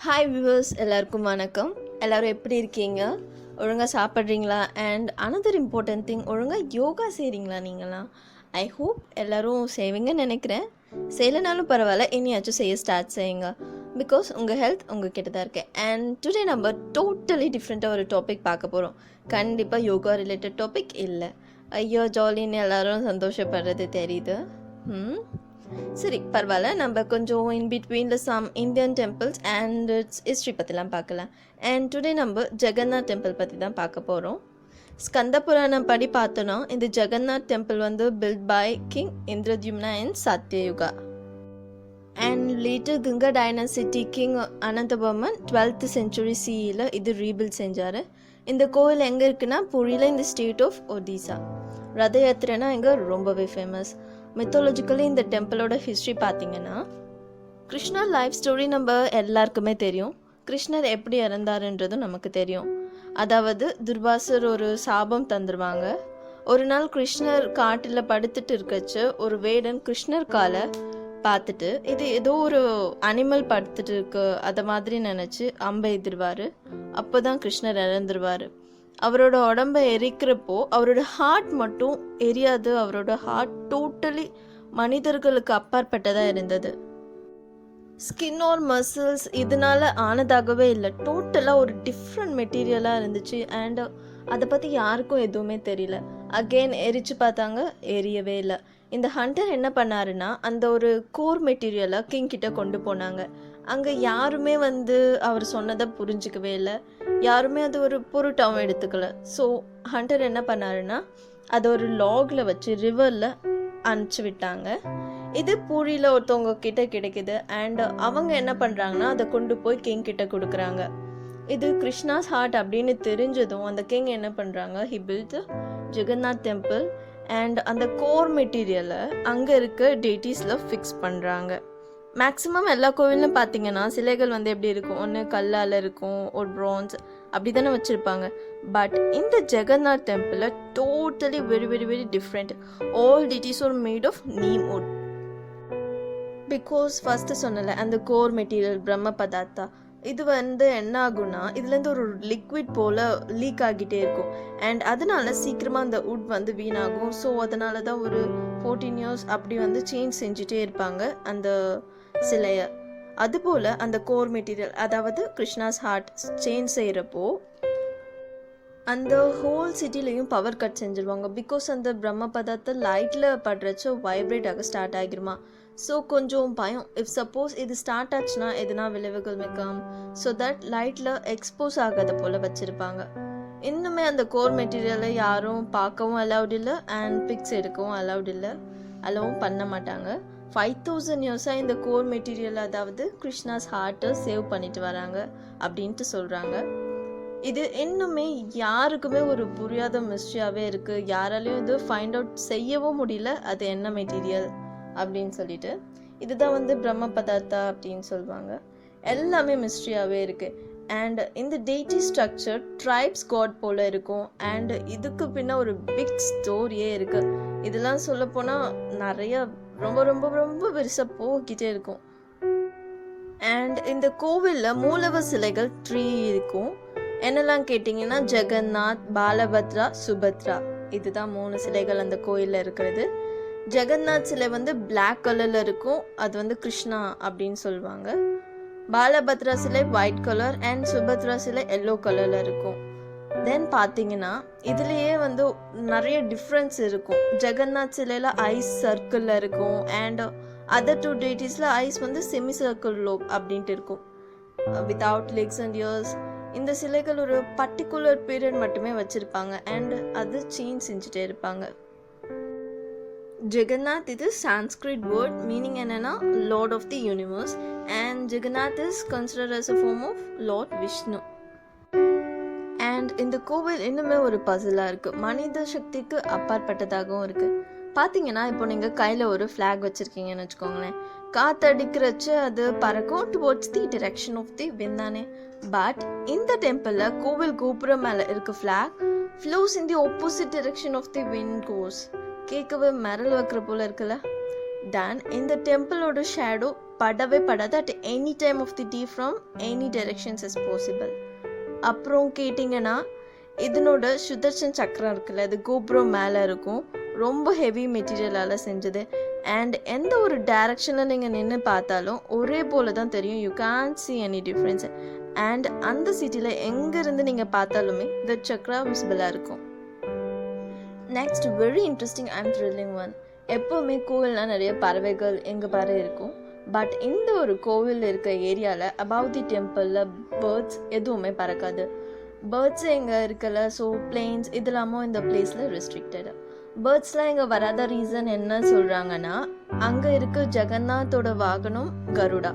Hi viewers, எல்லாருக்கும் வணக்கம். எல்லோரும் எப்படி இருக்கீங்க? ஒழுங்காக சாப்பிட்றீங்களா? அண்ட் அனதர் இம்பார்ட்டன்ட் திங், ஒழுங்காக யோகா செய்கிறீங்களா நீங்களாம்? ஐ ஹோப் எல்லோரும் செய்வீங்கன்னு நினைக்கிறேன். செய்யலைனாலும் பரவாயில்ல, இனியாச்சும் செய்ய ஸ்டார்ட் செய்யுங்க. பிகாஸ் உங்கள் ஹெல்த் உங்கள் கிட்ட தான் இருக்கேன். அண்ட் டுடே நம்ம டோட்டலி டிஃப்ரெண்ட்டாக ஒரு டாபிக் பார்க்க போகிறோம். கண்டிப்பாக யோகா ரிலேட்டட் டாபிக் இல்லை. ஐயோ ஜாலின்னு எல்லோரும் சந்தோஷப்படுறது தெரியுது. சரி, பரவாயில்ல. நம்ம கொஞ்சம் இன் பிட்வீனில் some Indian temples and its history பற்றிலாம் பார்க்கலாம். அண்ட் டுடே நம்ம ஜெகநாத் டெம்பிள் பற்றி தான் பார்க்க போகிறோம். ஸ்கந்த புராணம் படி பார்த்தோன்னா இந்த ஜெகநாத் டெம்பிள் வந்து built by king Indradyumna in Satyayuga. And later Ganga dynasty king Anantavarman 12th century CEல இது ரீபில்ட் செஞ்சார். இந்த கோவில் எங்கே இருக்குன்னா புரியில் இந்த ஸ்டேட் ஆஃப் ஒடிசா. ரத யாத்திரைனா இங்கே ரொம்பவே ஃபேமஸ். மித்தாலஜிக்கலி இந்த டெம்பிளோட ஹிஸ்ட்ரி பார்த்தீங்கன்னா, கிருஷ்ணர் லைஃப் ஸ்டோரி நம்ம எல்லாருக்குமே தெரியும். கிருஷ்ணர் எப்படி இறந்தாருன்றதும் நமக்கு தெரியும். அதாவது துர்வாசர் ஒரு சாபம் தந்துடுவாங்க. ஒரு நாள் கிருஷ்ணர் காட்டில் படுத்துட்டு இருக்கச்சு ஒரு வேடன் கிருஷ்ணர் காலை பார்த்துட்டு இது ஏதோ ஒரு அனிமல் படுத்துட்டு இருக்கு அதை மாதிரி நினச்சி அம்பை எதிர்வார். அப்போ தான் கிருஷ்ணர் இறந்துருவார். அவரோட உடம்பை எரிக்கிறப்போ அவரோட ஹார்ட் மட்டும் எரியாது. அவரோட ஹார்ட் டோட்டலி மனிதர்களுக்கு அப்பாற்பட்டதாக இருந்தது. ஸ்கின் ஆர் மசில்ஸ் இதனால ஆனதாகவே இல்லை. டோட்டலாக ஒரு டிஃப்ரெண்ட் மெட்டீரியலாக இருந்துச்சு. அண்ட் அதை பற்றி யாருக்கும் எதுவுமே தெரியல. அகெயின் எரிச்சு பார்த்தாங்க, எரியவே இல்லை. இந்த ஹண்டர் என்ன பண்ணாருன்னா அந்த ஒரு கோர் மெட்டீரியலை கிங் கிட்ட கொண்டு போனாங்க. அங்கே யாருமே அவர் சொன்னதை புரிஞ்சிக்கவே இல்லை. யாருமே அது ஒரு பொருட்டாகவும் எடுத்துக்கல. ஸோ ஹண்டர் என்ன பண்ணாருன்னா அதை ஒரு லாகில் வச்சு ரிவரில் அனுப்பிச்சி விட்டாங்க. இது பூரியில் ஒருத்தவங்க கிட்ட கிடைக்குது. அண்ட் அவங்க என்ன பண்ணுறாங்கன்னா அதை கொண்டு போய் கிங் கிட்ட கொடுக்குறாங்க. இது கிருஷ்ணாஸ் ஹார்ட் அப்படின்னு தெரிஞ்சதும் அந்த கிங் என்ன பண்ணுறாங்க, he built Jagannath temple. And அந்த கோர் மெட்டீரியலை அங்கே இருக்க டெய்டிஸில் ஃபிக்ஸ் பண்ணுறாங்க. மேக்ஸிமம் எல்லா கோவிலும் பார்த்தீங்கன்னா சிலைகள் எப்படி இருக்கும், ஒன்று கல்லால் இருக்கும், ஒரு ப்ரான்ஸ் அப்படி தானே வச்சுருப்பாங்க. பட் இந்த ஜெகநாத் டெம்பிளில் totally very very very different. All deities are made of neem wood. Because first சொன்னல அந்த கோர் மெட்டீரியல் பிரம்ம பதார்த்தா, இது என்ன ஆகும்னா இதுலேருந்து ஒரு லிக்விட் போல் லீக் ஆகிட்டே இருக்கும். அண்ட் அதனால சீக்கிரமாக அந்த வுட் வீணாகும். ஸோ அதனால தான் ஒரு 14 years அப்படி சேஞ்ச் செஞ்சுட்டே இருப்பாங்க அந்த சிலையை. அதுபோல் அந்த கோர் மெட்டீரியல் அதாவது கிருஷ்ணாஸ் ஹார்ட் சேஞ்ச் செய்கிறப்போ அந்த ஹோல் சிட்டிலையும் பவர் கட் செஞ்சுருவாங்க. பிகாஸ் அந்த பிரம்ம பதார்த்த லைட்டில் படுறச்சோ வைப்ரேட் ஆக ஸ்டார்ட் ஆகிருமா. ஸோ கொஞ்சம் பயம், இஃப் சப்போஸ் இது ஸ்டார்ட் ஆச்சுன்னா எதுனா விளைவுகள் மிக்கம். ஸோ தட் லைட்டில் எக்ஸ்போஸ் ஆகாத போல் வச்சுருப்பாங்க. இன்னுமே அந்த கோர் மெட்டீரியலை யாரும் பார்க்கவும் அலவுட் இல்லை அண்ட் பிக்ஸ் எடுக்கவும் அலவுட் இல்லை, அலவும் பண்ண மாட்டாங்க. 5000 yearsஸாக இந்த கோர் மெட்டீரியல் அதாவது கிருஷ்ணாஸ் ஹார்ட்டை சேவ் பண்ணிட்டு வராங்க அப்படின்ட்டு சொல்கிறாங்க. இது இன்னுமே யாருக்குமே ஒரு புரியாத மிஸ்ட்ரியாகவே இருக்குது. யாராலையும் இது ஃபைண்ட் அவுட் செய்யவும் முடியல அது என்ன மெட்டீரியல் அப்படின்னு சொல்லிட்டு. இதுதான் பிரம்ம பதார்த்தா அப்படின்னு சொல்லுவாங்க. எல்லாமே மிஸ்ட்ரியாகவே இருக்குது. அண்ட் இந்த டெய்டி ஸ்ட்ரக்சர் ட்ரைப்ஸ் காட் போல் இருக்கும். அண்ட் இதுக்கு பின்ன ஒரு பிக் ஸ்டோரியே இருக்குது. இதெல்லாம் சொல்லப்போனால் நிறைய ரொம்ப ரொம்ப ரொம்ப பெருசாக போகிட்டே இருக்கும். அண்ட் இந்த கோவிலில் மூலவர் சிலைகள் 3 இருக்கும். என்னெல்லாம் கேட்டிங்கன்னா ஜெகநாத், பாலபத்ரா, சுபத்ரா, இதுதான் 3 சிலைகள் அந்த கோயிலில் இருக்கிறது. ஜெகநாத் சிலை பிளாக் கலரில் இருக்கும், அது கிருஷ்ணா அப்படின்னு சொல்லுவாங்க. பாலபத்ரா சிலை ஒயிட் கலர் அண்ட் சுபத்ரா சிலை எல்லோ கலரில் இருக்கும். தென் பார்த்தீங்கன்னா இதுலேயே நிறைய டிஃப்ரென்ஸ் இருக்கும். ஜெகநாத் சிலையில் ஐஸ் சர்க்கிளில் இருக்கும். அண்ட் அதர் 2 டெய்டிஸில் ஐஸ் செமி சர்க்கிள் லோப் அப்படின்ட்டு இருக்கும், வித்தவுட் லெக்ஸ் அண்ட் இயர்ஸ். இந்த சிலைகள் ஒரு பர்டிகுலர் பீரியட் மட்டுமே வச்சுருப்பாங்க அண்ட் அது சேஞ்ச் செஞ்சுட்டே இருப்பாங்க. ஜெகநாத் இது சான்ஸ்கிரிட் வேர்ட், மீனிங் என்னன்னா lord of the universe. And Jagannath is considered as a form of Lord Vishnu. And இந்த கோவில் இன்னுமே ஒரு பசிலாக இருக்குது, மனித சக்திக்கு அப்பாற்பட்டதாகவும் இருக்குது. பார்த்தீங்கன்னா இப்போ நீங்கள் கையில் ஒரு ஃப்ளாக் வச்சுருக்கீங்கன்னு வச்சுக்கோங்களேன். காற்றடிக்கிறச்சு அது பறக்கும் towards the direction of the wind தானே. பட் இந்த டெம்பிளில் கோவில் கோபுரம் மேலே இருக்க flag flows in the opposite direction of the wind goes. கேட்கவே மிரல் வைக்கிற போல இருக்குல்ல. தென் இந்த டெம்பிளோட ஷேடோ படவே படாது. At any time of the day from any directions is possible. அப்புறம் கேட்டிங்கன்னா இதனோட சுதர்ஷன் சக்கரம் இருக்குல்ல, அது கோபுரம் மேலே இருக்கும். ரொம்ப ஹெவி மெட்டீரியலால் செஞ்சது. அண்ட் எந்த ஒரு டைரக்ஷனில் நீங்கள் நின்று பார்த்தாலும் ஒரே போல தான் தெரியும். You Gantt see any difference. And அந்த சிட்டியில் எங்கேருந்து நீங்கள் பார்த்தாலுமே த சக்ரா விசிபிளாக இருக்கும். Next very interesting and thrilling one. எப்போவுமே கோவில்னால் நிறைய பறவைகள் எங்கே பாரு இருக்கும். பட் இந்த ஒரு கோவில் இருக்க ஏரியாவில் அபவ் தி டெம்பிளில் பேர்ட்ஸ் எதுவுமே பறக்காது. பேர்ட்ஸ் எங்கே இருக்கல. ஸோ பிளேன்ஸ் இதெல்லாமும் இந்த பிளேஸில் ரெஸ்ட்ரிக்டடு. பேர்ட்ஸ்லாம் இங்கே வராத ரீசன் என்ன சொல்கிறாங்கன்னா, அங்கே இருக்க ஜெகநாத்தோட வாகனம் Garuda,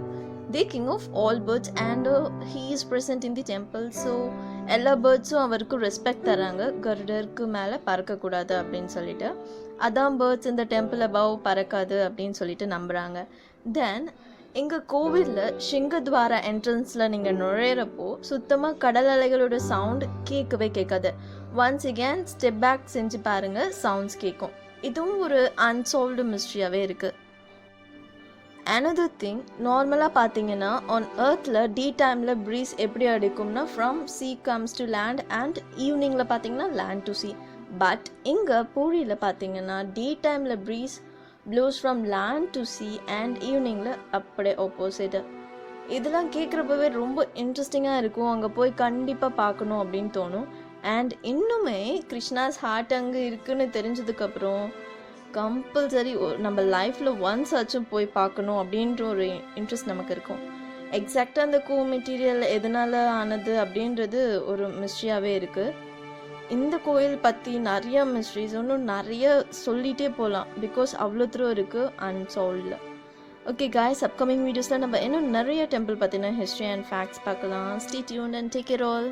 the king of all birds and he is present in the temple. So எல்லா பேர்ட்ஸும் அவருக்கு ரெஸ்பெக்ட் தராங்க, கருடருக்கு மேலே பறக்கக்கூடாது அப்படின்னு சொல்லிட்டு. அதான் பேர்ட்ஸ் இந்த டெம்பிள் அபவ் பறக்காது அப்படின்னு சொல்லிட்டு நம்புகிறாங்க. தென் எங்கள் கோவிலில் சிங்கத்வாரா என்ட்ரன்ஸில் நீங்கள் நுழையிறப்போ சுத்தமாக கடல் அலைகளோட சவுண்ட் கேட்கவே கேட்காது. ஒன்ஸ் அகேன் ஸ்டெப் பேக் செஞ்சு பாருங்கள், சவுண்ட்ஸ் கேட்கும். இதுவும் ஒரு அன்சால்வ்டு மிஸ்ட்ரியாகவே இருக்குது. another thing, நார்மலாக பார்த்தீங்கன்னா ஆன் எர்த்தில் டே டைமில் ப்ரீஸ் எப்படி அடிக்கும்னா from sea comes to land and ஈவினிங்கில் பார்த்தீங்கன்னா land to sea. பட் இங்கே பூரியில் பார்த்தீங்கன்னா டே டைமில் breeze blows from land to sea and ஈவினிங்கில் அப்படியே ஆப்போசிட்டு. இதெல்லாம் கேட்குறப்பவே ரொம்ப இன்ட்ரெஸ்டிங்காக இருக்கும். அங்கே போய் கண்டிப்பாக பார்க்கணும் அப்படின்னு தோணும். அண்ட் இன்னுமே கிருஷ்ணாஸ் ஹார்ட் அங்கே இருக்குன்னு தெரிஞ்சதுக்கப்புறம் கம்பல்சரி நம்ம லைஃப்பில் ஒன்ஸ் ஆச்சும் போய் பார்க்கணும் அப்படின்ற ஒரு இன்ட்ரெஸ்ட் நமக்கு இருக்கும். எக்ஸாக்டாக அந்த மெட்டீரியல் எதனால் ஆனது அப்படின்றது ஒரு மிஸ்ட்ரியாகவே இருக்குது. இந்த கோயில் பற்றி நிறைய மிஸ்ட்ரிஸ் இன்னும் நிறைய சொல்லிகிட்டே போகலாம். பிகாஸ் அவ்வளோ தூரம் இருக்குது அன்சால்வ்டில். ஓகே காய்ஸ், அப்கமிங் வீடியோஸில் நம்ம இன்னும் நிறைய டெம்பிள் பற்றின ஹிஸ்ட்ரி அண்ட் ஃபேக்ட்ஸ் பார்க்கலாம். Stay tuned and take care all.